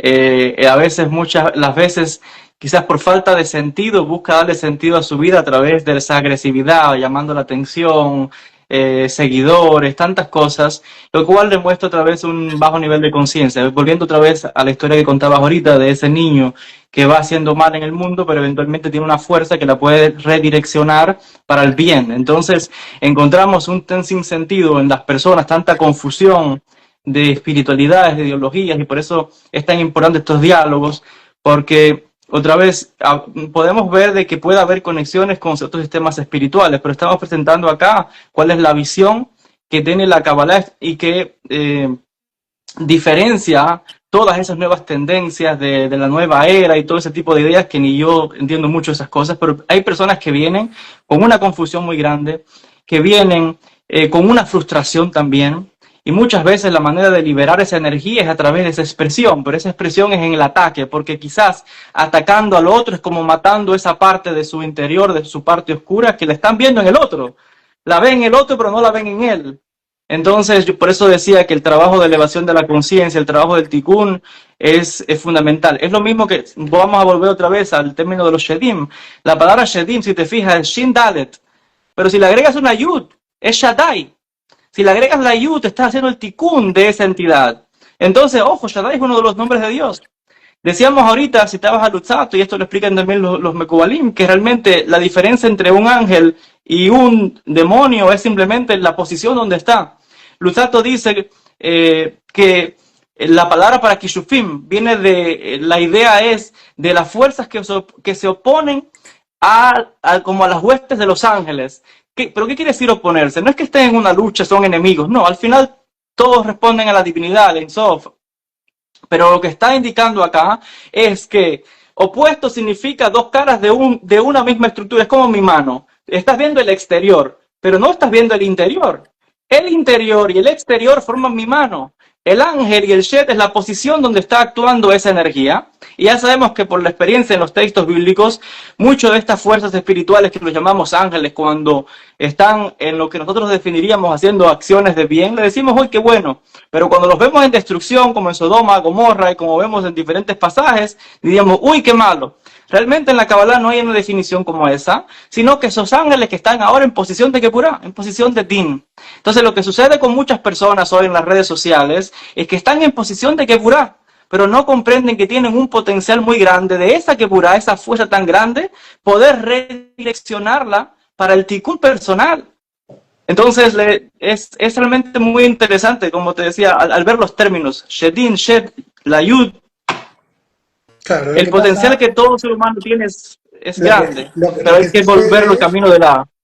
A veces, muchas las veces, quizás por falta de sentido, busca darle sentido a su vida a través de esa agresividad, llamando la atención, seguidores, tantas cosas, lo cual demuestra otra vez un bajo nivel de conciencia. Volviendo otra vez a la historia que contabas ahorita de ese niño que va haciendo mal en el mundo, pero eventualmente tiene una fuerza que la puede redireccionar para el bien. Entonces, encontramos un tan sinsentido en las personas, tanta confusión de espiritualidades, de ideologías, y por eso es tan importante estos diálogos, porque otra vez podemos ver de que puede haber conexiones con otros sistemas espirituales, pero estamos presentando acá cuál es la visión que tiene la Kabbalah y que diferencia todas esas nuevas tendencias de la nueva era y todo ese tipo de ideas que ni yo entiendo mucho esas cosas, pero hay personas que vienen con una confusión muy grande, que vienen con una frustración también, y muchas veces la manera de liberar esa energía es a través de esa expresión, pero esa expresión es en el ataque, porque quizás atacando al otro es como matando esa parte de su interior, de su parte oscura, que la están viendo en el otro. La ven en el otro, pero no la ven en él. Entonces, yo por eso decía que el trabajo de elevación de la conciencia, el trabajo del tikkun, es fundamental. Es lo mismo que, vamos a volver otra vez al término de los shedim. La palabra shedim, si te fijas, es shin dalet, pero si le agregas una yud, es shaddai. Si le agregas la yud, estás haciendo el tikkun de esa entidad. Entonces, ojo, shaddai es uno de los nombres de Dios. Decíamos ahorita, citabas a Luzzatto, y esto lo explican también los Mekubalim, que realmente la diferencia entre un ángel y un demonio es simplemente la posición donde está. Luzzatto dice que la palabra para Kishufim viene de, la idea es de las fuerzas que se oponen como a las huestes de los ángeles. ¿Pero qué quiere decir oponerse? No es que estén en una lucha, son enemigos, no, al final todos responden a la divinidad, al Ein Sof. Pero lo que está indicando acá es que opuesto significa dos caras de una misma estructura. Es como mi mano. Estás viendo el exterior, pero no estás viendo el interior. El interior y el exterior forman mi mano. El ángel y el Shet es la posición donde está actuando esa energía. Y ya sabemos que por la experiencia en los textos bíblicos, muchas de estas fuerzas espirituales que los llamamos ángeles, cuando están en lo que nosotros definiríamos haciendo acciones de bien, le decimos, uy, qué bueno. Pero cuando los vemos en destrucción, como en Sodoma, Gomorra, y como vemos en diferentes pasajes, diríamos, uy, qué malo. Realmente en la Kabbalah no hay una definición como esa, sino que esos ángeles que están ahora en posición de Kepurá, en posición de Din. Entonces lo que sucede con muchas personas hoy en las redes sociales es que están en posición de Kepurá, pero no comprenden que tienen un potencial muy grande de esa Kepurá, esa fuerza tan grande, poder redireccionarla para el tikkun personal. Entonces es realmente muy interesante, como te decía, al ver los términos, Shedin, Shed, la Yud, Claro, lo el que potencial pasa, que todo ser humano tiene es lo que, grande, pero lo hay que que volverlo al sucede camino Lo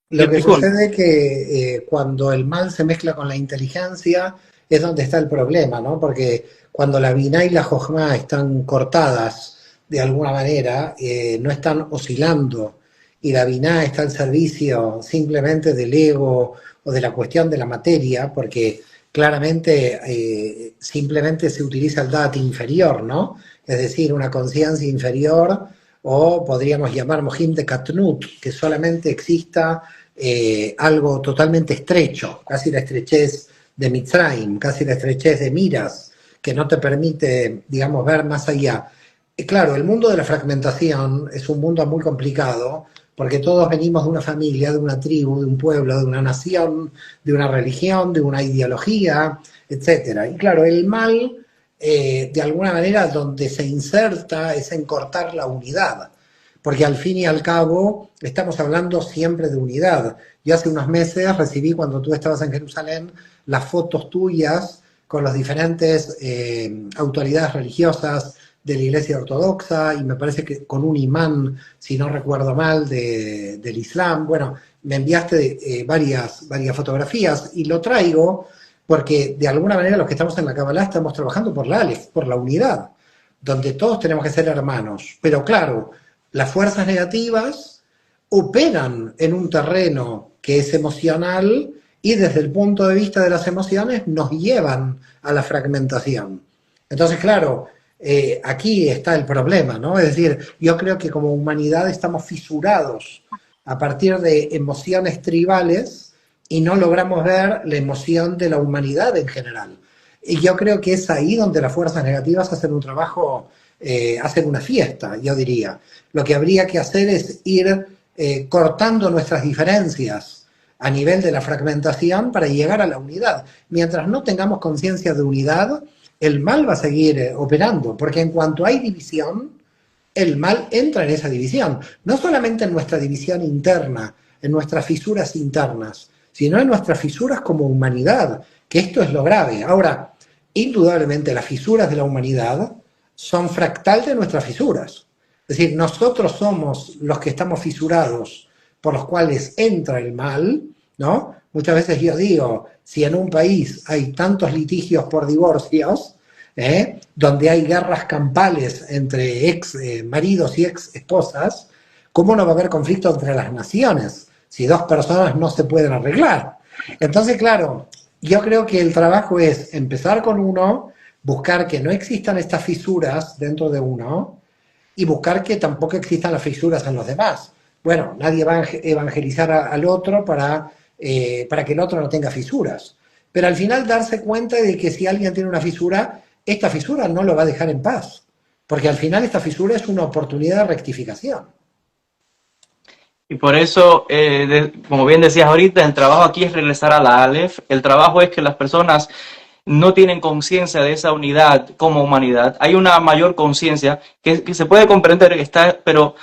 del que tikkun. sucede es que cuando el mal se mezcla con la inteligencia es donde está el problema, ¿no? Porque cuando la Binah y la Jochma están cortadas de alguna manera, no están oscilando, y la Binah está al servicio simplemente del ego o de la cuestión de la materia, porque claramente simplemente se utiliza el dat inferior, ¿no? Es decir, una conciencia inferior, o podríamos llamar Mohim de Katnut, que solamente exista algo totalmente estrecho, casi la estrechez de Mitzrayim, casi la estrechez de Miras, que no te permite, digamos, ver más allá. Claro, el mundo de la fragmentación es un mundo muy complicado, porque todos venimos de una familia, de una tribu, de un pueblo, de una nación, de una religión, de una ideología. etcétera. Y claro, el mal, de alguna manera, donde se inserta es en cortar la unidad, porque al fin y al cabo estamos hablando siempre de unidad. Yo hace unos meses recibí, cuando tú estabas en Jerusalén, las fotos tuyas con las diferentes autoridades religiosas de la Iglesia Ortodoxa y me parece que con un imán, si no recuerdo mal, del Islam. Bueno, me enviaste varias fotografías y lo traigo porque de alguna manera los que estamos en la Kabbalah estamos trabajando por la Aleph, por la unidad, donde todos tenemos que ser hermanos. Pero claro, las fuerzas negativas operan en un terreno que es emocional y desde el punto de vista de las emociones nos llevan a la fragmentación. Entonces, claro, aquí está el problema, ¿no? Es decir, yo creo que como humanidad estamos fisurados a partir de emociones tribales y no logramos ver la emoción de la humanidad en general. Y yo creo que es ahí donde las fuerzas negativas hacen un trabajo, hacen una fiesta, yo diría. Lo que habría que hacer es ir cortando nuestras diferencias a nivel de la fragmentación para llegar a la unidad. Mientras no tengamos conciencia de unidad, el mal va a seguir operando, porque en cuanto hay división, el mal entra en esa división, no solamente en nuestra división interna, en nuestras fisuras internas, sino en nuestras fisuras como humanidad, que esto es lo grave. Ahora, indudablemente las fisuras de la humanidad son fractal de nuestras fisuras. Es decir, nosotros somos los que estamos fisurados por los cuales entra el mal, ¿no? Muchas veces yo digo, si en un país hay tantos litigios por divorcios, donde hay guerras campales entre ex maridos y ex esposas, ¿cómo no va a haber conflicto entre las naciones si dos personas no se pueden arreglar? Entonces, claro, yo creo que el trabajo es empezar con uno, buscar que no existan estas fisuras dentro de uno y buscar que tampoco existan las fisuras en los demás. Bueno, nadie va a evangelizar al otro para que el otro no tenga fisuras. Pero al final darse cuenta de que si alguien tiene una fisura, esta fisura no lo va a dejar en paz. Porque al final esta fisura es una oportunidad de rectificación. Y por eso, como bien decías ahorita, el trabajo aquí es regresar a la Aleph. El trabajo es que las personas no tienen conciencia de esa unidad como humanidad. Hay una mayor conciencia que se puede comprender, pero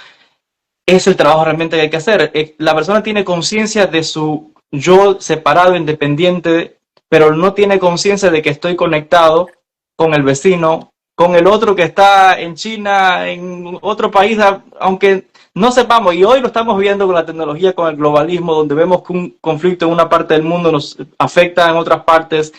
es el trabajo realmente que hay que hacer. La persona tiene conciencia de su yo separado, independiente, pero no tiene conciencia de que estoy conectado con el vecino, con el otro que está en China, en otro país, aunque no sepamos, y hoy lo estamos viendo con la tecnología, con el globalismo, donde vemos que un conflicto en una parte del mundo nos afecta en otras partes.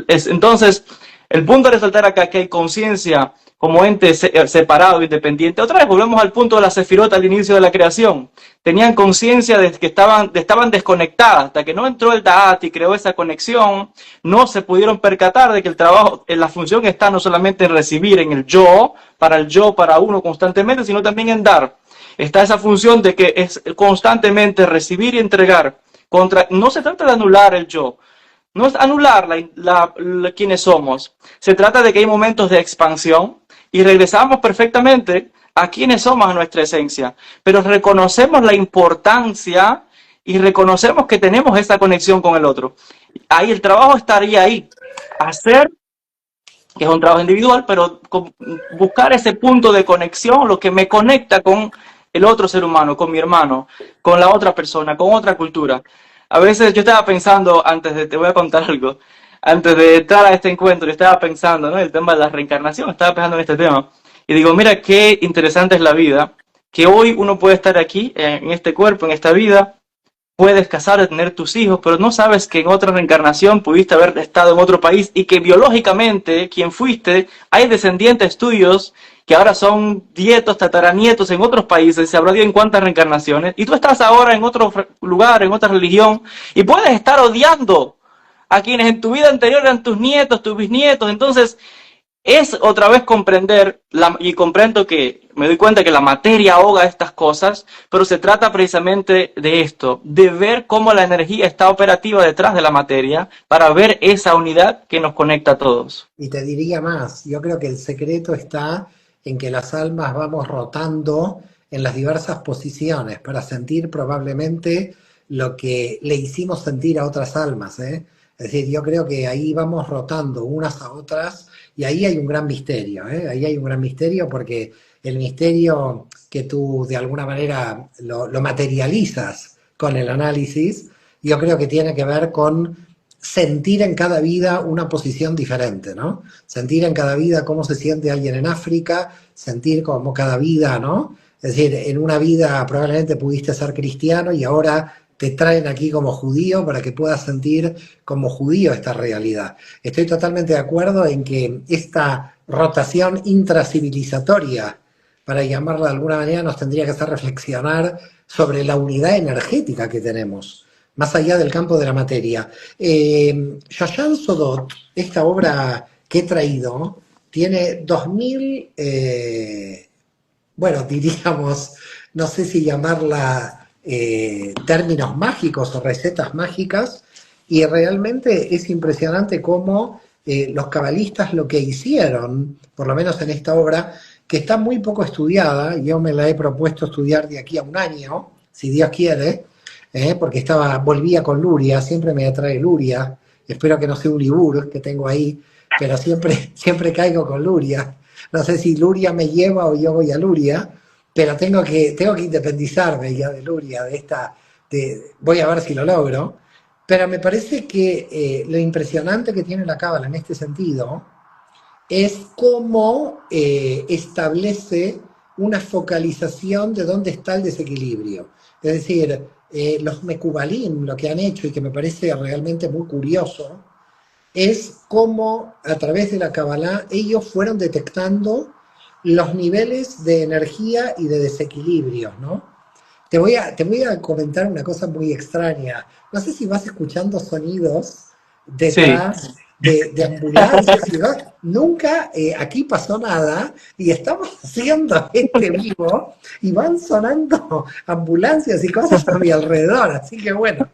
Entonces, el punto de resaltar acá es que hay conciencia como ente separado, independiente. Otra vez volvemos al punto de la Sefirot al inicio de la creación. Tenían conciencia de que estaban desconectadas, hasta que no entró el Da'at y creó esa conexión, no se pudieron percatar de que el trabajo, la función está no solamente en recibir, en el yo, para uno constantemente, sino también en dar. Está esa función de que es constantemente recibir y entregar. No se trata de anular el yo, no es anular quienes somos. Se trata de que hay momentos de expansión y regresamos perfectamente a quienes somos, a nuestra esencia. Pero reconocemos la importancia y reconocemos que tenemos esa conexión con el otro. Ahí el trabajo estaría ahí. Hacer, que es un trabajo individual, pero buscar ese punto de conexión, lo que me conecta con el otro ser humano, con mi hermano, con la otra persona, con otra cultura. A veces yo estaba pensando, te voy a contar algo, antes de entrar a este encuentro, yo estaba pensando, ¿no? El tema de la reencarnación, estaba pensando en este tema. Y digo, mira qué interesante es la vida, que hoy uno puede estar aquí, en este cuerpo, en esta vida, puedes casarte, tener tus hijos, pero no sabes que en otra reencarnación pudiste haber estado en otro país y que biológicamente, quien fuiste, hay descendientes tuyos que ahora son nietos, tataranietos en otros países, se habrá Dios en cuántas reencarnaciones, y tú estás ahora en otro lugar, en otra religión, y puedes estar odiando a quienes en tu vida anterior eran tus nietos, tus bisnietos. Entonces, es otra vez comprender, y comprendo que me doy cuenta que la materia ahoga estas cosas, pero se trata precisamente de esto, de ver cómo la energía está operativa detrás de la materia para ver esa unidad que nos conecta a todos. Y te diría más, yo creo que el secreto está en que las almas vamos rotando en las diversas posiciones para sentir probablemente lo que le hicimos sentir a otras almas, ¿eh? Es decir, yo creo que ahí vamos rotando unas a otras y ahí hay un gran misterio, ¿eh? Ahí hay un gran misterio porque el misterio que tú de alguna manera lo materializas con el análisis, yo creo que tiene que ver con sentir en cada vida una posición diferente, ¿no? Sentir en cada vida cómo se siente alguien en África, sentir como cada vida, ¿no? Es decir, en una vida probablemente pudiste ser cristiano y ahora te traen aquí como judío para que puedas sentir como judío esta realidad. Estoy totalmente de acuerdo en que esta rotación intracivilizatoria, para llamarla de alguna manera, nos tendría que hacer reflexionar sobre la unidad energética que tenemos, más allá del campo de la materia. Shoshan Sodot, esta obra que he traído, tiene 2000, bueno, diríamos, no sé si llamarla términos mágicos o recetas mágicas, y realmente es impresionante cómo los cabalistas lo que hicieron, por lo menos en esta obra, que está muy poco estudiada, yo me la he propuesto estudiar de aquí a un año, si Dios quiere, porque volvía con Luria, siempre me atrae Luria, espero que no sea un libur que tengo ahí, pero siempre caigo con Luria. No sé si Luria me lleva o yo voy a Luria, pero tengo que independizarme ya de Luria, voy a ver si lo logro. Pero me parece que lo impresionante que tiene la Cábala en este sentido es cómo establece una focalización de dónde está el desequilibrio. Es decir, los Mekubalim lo que han hecho y que me parece realmente muy curioso es cómo a través de la Kabbalah ellos fueron detectando los niveles de energía y de desequilibrio, ¿no? Te voy a comentar una cosa muy extraña. No sé si vas escuchando sonidos Sí, detrás de ambulancias y demás. Nunca aquí pasó nada y estamos haciendo este vivo y van sonando ambulancias y cosas a mi alrededor. Así que bueno,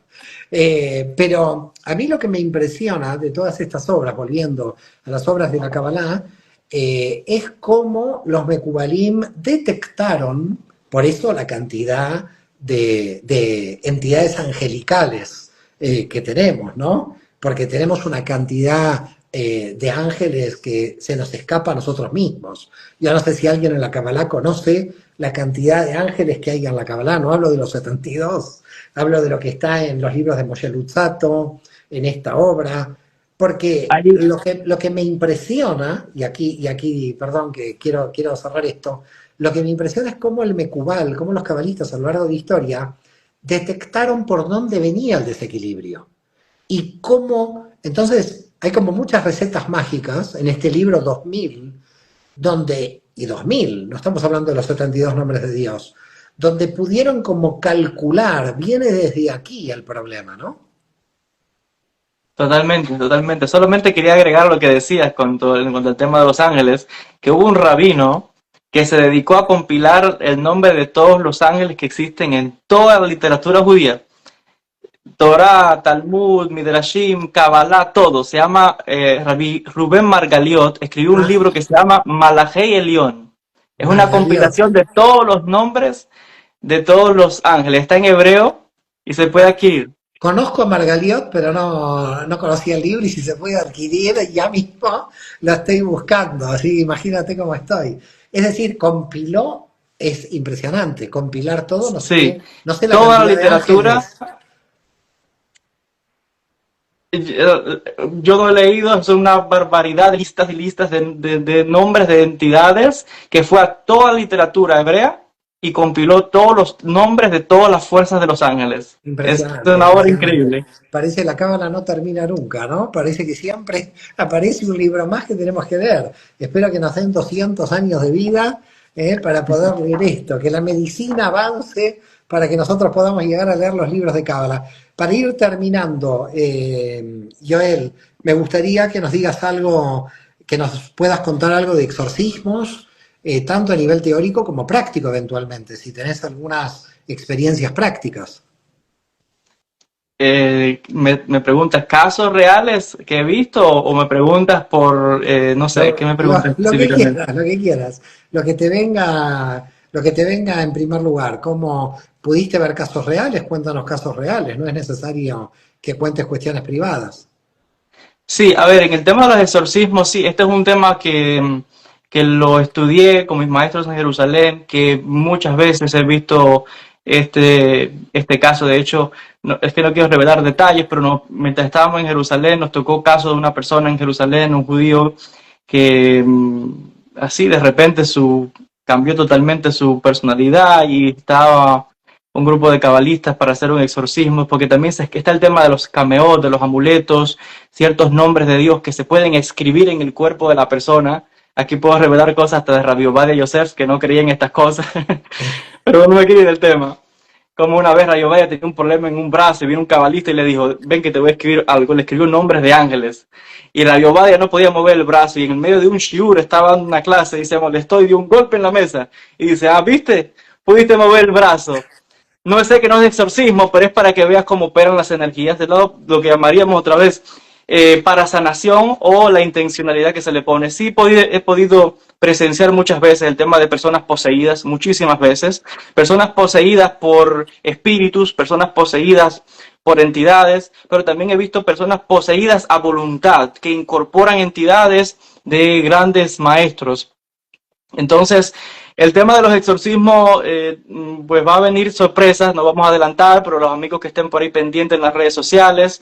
pero a mí lo que me impresiona de todas estas obras, volviendo a las obras de la Kabbalah, es cómo los Mekubalim detectaron, por eso la cantidad de entidades angelicales que tenemos, ¿no? Porque tenemos una cantidad de ángeles que se nos escapa a nosotros mismos. Yo no sé si alguien en la Kabbalah conoce la cantidad de ángeles que hay en la Kabbalah, no hablo de los 72, hablo de lo que está en los libros de Moshe Luzzatto, en esta obra, porque ahí, lo que me impresiona, y aquí, perdón, que quiero cerrar esto, lo que me impresiona es cómo el Mecubal, cómo los cabalistas a lo largo de la historia detectaron por dónde venía el desequilibrio. Y cómo, entonces, hay como muchas recetas mágicas en este libro 2000, y 2000, no estamos hablando de los 72 nombres de Dios, donde pudieron como calcular, viene desde aquí el problema, ¿no? totalmente, totalmente. Solamente quería agregar lo que decías con el tema de los ángeles, que hubo un rabino que se dedicó a compilar el nombre de todos los ángeles que existen en toda la literatura judía. Torah, Talmud, Midrashim, Kabbalah, todo. Se llama Rabbi Rubén Margaliot, escribió un Ah, libro que se llama Malachei Elión. Es una Margaliot. compilación de todos los nombres de todos los ángeles. Está en hebreo y se puede adquirir. Conozco a Margaliot, pero no conocía el libro y si se puede adquirir ya mismo lo estoy buscando, así imagínate cómo estoy. Es decir, compiló, es impresionante, compilar todo, Sí, no sé la toda la cantidad de literatura, ángeles. yo lo he leído, son una barbaridad de listas y listas de nombres de entidades que fue a toda la literatura hebrea y compiló todos los nombres de todas las fuerzas de los ángeles. Es Impresionante, una obra impresionante. increíble. Parece la cábala no termina nunca, ¿no? Parece que siempre aparece un libro más que tenemos que leer. Espero que nos den 200 años de vida para poder leer esto, que la medicina avance para que nosotros podamos llegar a leer los libros de cábala. Para ir terminando, Joel, me gustaría que nos digas algo, que nos puedas contar algo de exorcismos, tanto a nivel teórico como práctico eventualmente, si tenés algunas experiencias prácticas. Me preguntas casos reales que he visto o me preguntas por, no sé, ¿qué me preguntas Lo que específicamente? quieras, lo que quieras, lo que te venga en primer lugar. ¿Cómo pudiste ver casos reales? Cuéntanos casos reales, no es necesario que cuentes cuestiones privadas. Sí, a ver, en el tema de los exorcismos, sí, este es un tema que lo estudié con mis maestros en Jerusalén, que muchas veces he visto este caso. De hecho, es que no quiero revelar detalles, pero mientras estábamos en Jerusalén nos tocó caso de una persona en Jerusalén, un judío, que así de repente cambió totalmente su personalidad y estaba un grupo de cabalistas para hacer un exorcismo, porque también está el tema de los cameos, de los amuletos, ciertos nombres de Dios que se pueden escribir en el cuerpo de la persona. Aquí puedo revelar cosas hasta de Rabbi Ovadia Yosef, que no creía en estas cosas, pero no me quiero ir del tema. Como una vez Rabbi Ovadia tenía un problema en un brazo y vino un cabalista y le dijo, ven que te voy a escribir algo, le escribió nombres de ángeles. Y Rabbi Ovadia no podía mover el brazo y en el medio de un shiur estaba dando una clase y se molestó y dio un golpe en la mesa. Y dice, ¿viste? Pudiste mover el brazo. No sé que no es de exorcismo, pero es para que veas cómo operan las energías de lo que llamaríamos otra vez para sanación o la intencionalidad que se le pone. Sí, he podido presenciar muchas veces el tema de personas poseídas, muchísimas veces, personas poseídas por espíritus, personas poseídas por entidades, pero también he visto personas poseídas a voluntad, que incorporan entidades de grandes maestros. Entonces, el tema de los exorcismos, pues va a venir sorpresas, no vamos a adelantar, pero los amigos que estén por ahí pendientes en las redes sociales,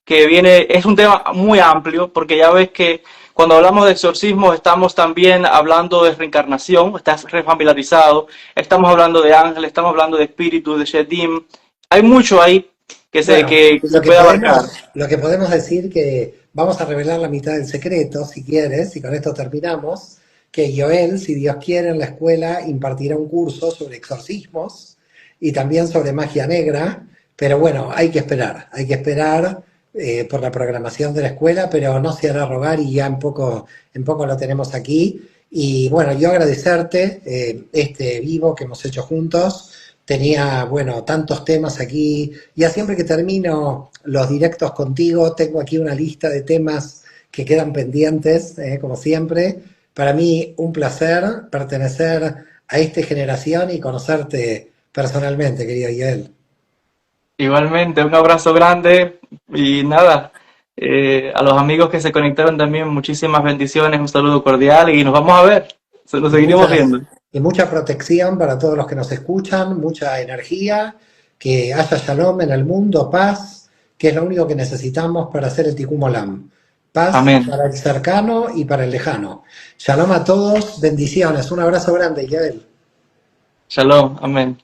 es un tema muy amplio, porque ya ves que cuando hablamos de exorcismo estamos también hablando de reencarnación, estás refamiliarizado, estamos hablando de ángeles, estamos hablando de espíritus, de Shedim, hay mucho ahí Bueno, que se puede abarcar. lo que podemos decir que vamos a revelar la mitad del secreto, si quieres, y con esto terminamos, que Joel, si Dios quiere, en la escuela impartirá un curso sobre exorcismos y también sobre magia negra, pero bueno, hay que esperar por la programación de la escuela, pero no se hará rogar y ya en poco lo tenemos aquí. Y bueno, yo agradecerte este vivo que hemos hecho juntos. Tenía, bueno, tantos temas aquí. Ya siempre que termino los directos contigo, tengo aquí una lista de temas que quedan pendientes, como siempre. Para mí, un placer pertenecer a esta generación y conocerte personalmente, querido Yael. Igualmente, un abrazo grande y nada, a los amigos que se conectaron también, muchísimas bendiciones, un saludo cordial y nos vamos a ver, nos Y seguiremos viendo. mucha protección para todos los que nos escuchan, mucha energía, que haya shalom en el mundo, paz, que es lo único que necesitamos para hacer el Tikkun Olam. Paz Amén. para el cercano y para el lejano. Shalom a todos, bendiciones, un abrazo grande, Yael. Shalom, amén.